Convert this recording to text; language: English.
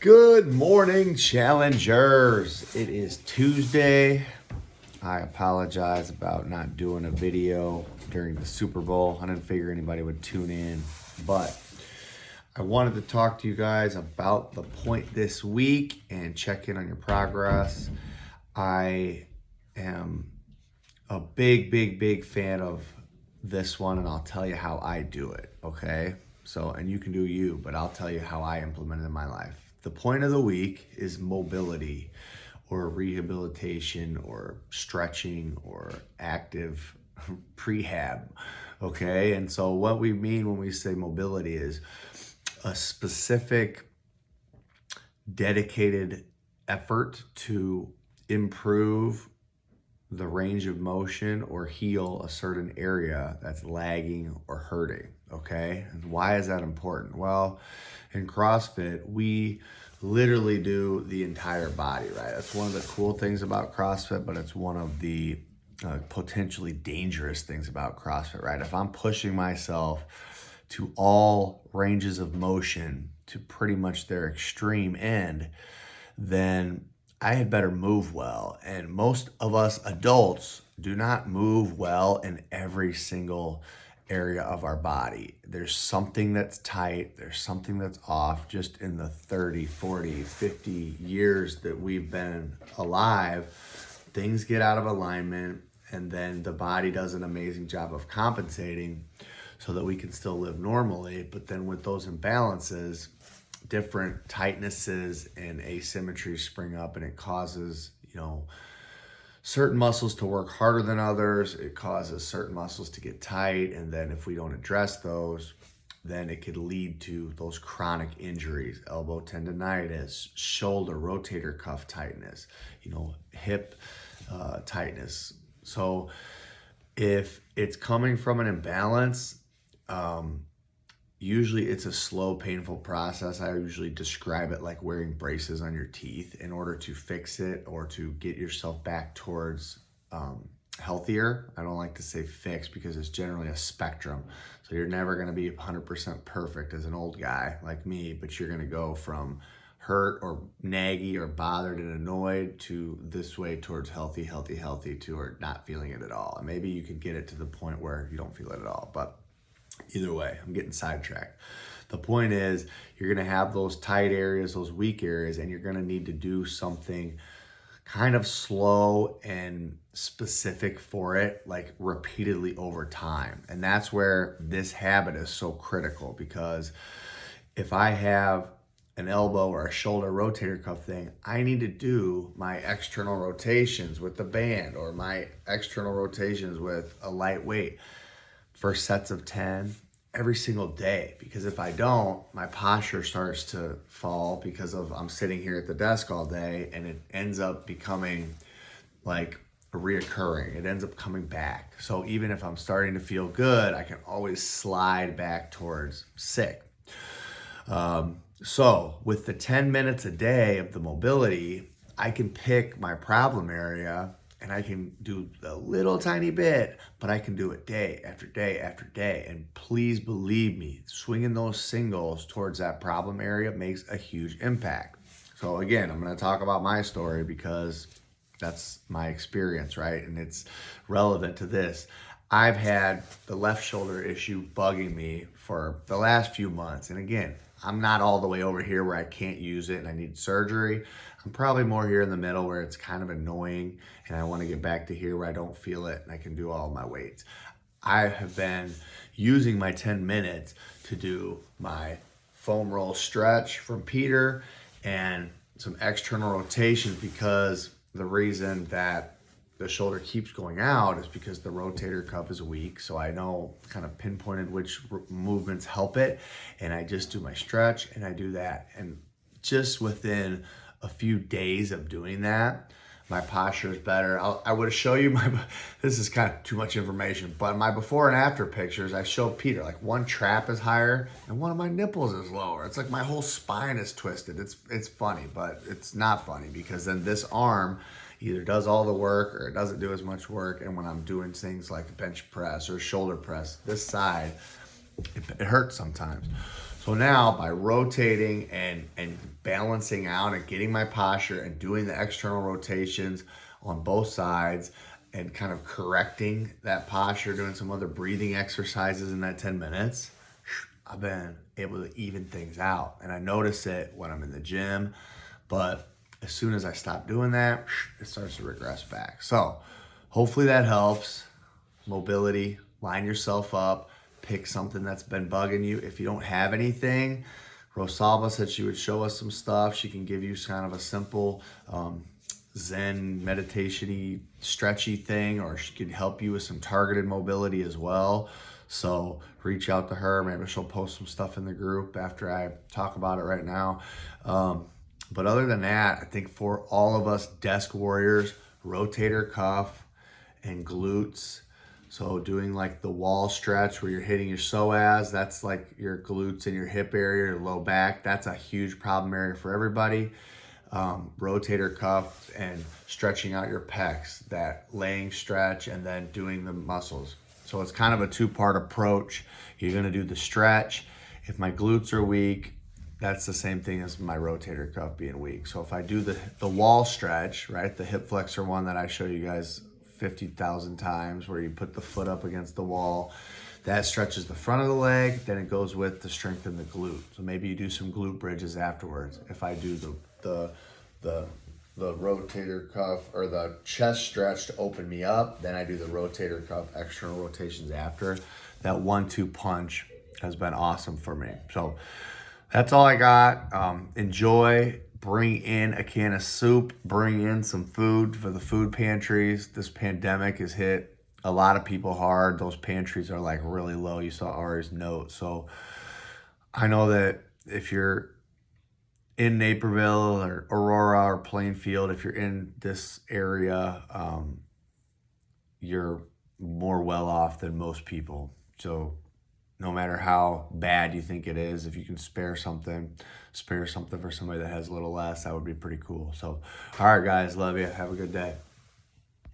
Good morning, challengers. It is Tuesday. I apologize about not doing a video during the Super Bowl. I didn't figure anybody would tune in, but I wanted to talk to you guys about the point this week and check in on your progress. I am a big fan of this one, and I'll tell you how I do it, okay? So, and you can do you, but I'll tell you how I implement it in my life. The point of the week is mobility or rehabilitation or stretching or active prehab, okay? And so what we mean when we say mobility is a specific dedicated effort to improve the range of motion or heal a certain area that's lagging or hurting, okay? And why is that important? Well, in CrossFit, we literally do the entire body, right? That's one of the cool things about CrossFit, but it's one of the potentially dangerous things about CrossFit, right? If I'm pushing myself to all ranges of motion to pretty much their extreme end, then I had better move well. And most of us adults do not move well in every single area of our body. There's something that's tight, there's something that's off. Just in the 30, 40, 50 years that we've been alive, things get out of alignment, and then the body does an amazing job of compensating so that we can still live normally. But then with those imbalances, different tightnesses and asymmetries spring up, and it causes, certain muscles to work harder than others. It causes certain muscles to get tight, and then if we don't address those, then it could lead to those chronic injuries: elbow tendonitis, shoulder rotator cuff tightness, hip tightness. So if it's coming from an imbalance, usually it's a slow, painful process. I usually describe it like wearing braces on your teeth in order to fix it or to get yourself back towards healthier. I don't like to say fix because it's generally a spectrum. So you're never going to be 100% perfect as an old guy like me, but you're going to go from hurt or naggy or bothered and annoyed to this way towards healthy to or not feeling it at all. And maybe you could get it to the point where you don't feel it at all, but either way, I'm getting sidetracked. The point is, you're going to have those tight areas, those weak areas, and you're going to need to do something kind of slow and specific for it, like repeatedly over time. And that's where this habit is so critical, because if I have an elbow or a shoulder rotator cuff thing, I need to do my external rotations with the band or my external rotations with a light weight for sets of 10 every single day. Because if I don't, my posture starts to fall because I'm sitting here at the desk all day, and it ends up becoming like reoccurring. It ends up coming back. So even if I'm starting to feel good, I can always slide back towards sick. So with the 10 minutes a day of the mobility, I can pick my problem area and I can do a little tiny bit, but I can do it day after day after day. And please believe me, swinging those singles towards that problem area makes a huge impact. So again, I'm going to talk about my story because that's my experience, right? And it's relevant to this. I've had the left shoulder issue bugging me for the last few months. And again, I'm not all the way over here where I can't use it and I need surgery. I'm probably more here in the middle where it's kind of annoying, and I want to get back to here where I don't feel it and I can do all my weights. I have been using my 10 minutes to do my foam roll stretch from Peter and some external rotations, because the reason that the shoulder keeps going out is because the rotator cuff is weak. So I know kind of pinpointed which movements help it, and I just do my stretch and I do that. And just within a few days of doing that, my posture is better. I would show you this is kind of too much information, but my before and after pictures, I show Peter, like one trap is higher and one of my nipples is lower. It's like my whole spine is twisted. It's funny, but it's not funny, because then this arm either does all the work or it doesn't do as much work. And when I'm doing things like bench press or shoulder press, this side, it hurts sometimes. So now by rotating and balancing out and getting my posture and doing the external rotations on both sides and kind of correcting that posture, doing some other breathing exercises in that 10 minutes, I've been able to even things out. And I notice it when I'm in the gym, but as soon as I stop doing that, it starts to regress back. So hopefully that helps. Mobility, line yourself up, pick something that's been bugging you. If you don't have anything, Rosalba said she would show us some stuff. She can give you kind of a simple Zen meditation-y, stretchy thing, or she could help you with some targeted mobility as well. So reach out to her. Maybe she'll post some stuff in the group after I talk about it right now. But other than that, I think for all of us desk warriors, rotator cuff and glutes. So doing like the wall stretch where you're hitting your psoas, that's like your glutes and your hip area, your low back. That's a huge problem area for everybody. Rotator cuff and stretching out your pecs, that laying stretch and then doing the muscles. So it's kind of a two-part approach. You're gonna do the stretch. If my glutes are weak, that's the same thing as my rotator cuff being weak. So if I do the wall stretch, right, the hip flexor one that I show you guys 50,000 times, where you put the foot up against the wall, that stretches the front of the leg, then it goes with to strengthen the glute. So maybe you do some glute bridges afterwards. If I do the rotator cuff or the chest stretch to open me up, then I do the rotator cuff external rotations after. That 1-2 punch has been awesome for me. So that's all I got. Enjoy. Bring in a can of soup. Bring in some food for the food pantries. This pandemic has hit a lot of people hard. Those pantries are like really low. You saw Ari's note. So I know that if you're in Naperville or Aurora or Plainfield, if you're in this area, you're more well off than most people. So no matter how bad you think it is, if you can spare something for somebody that has a little less, that would be pretty cool. So, all right, guys, love you. Have a good day.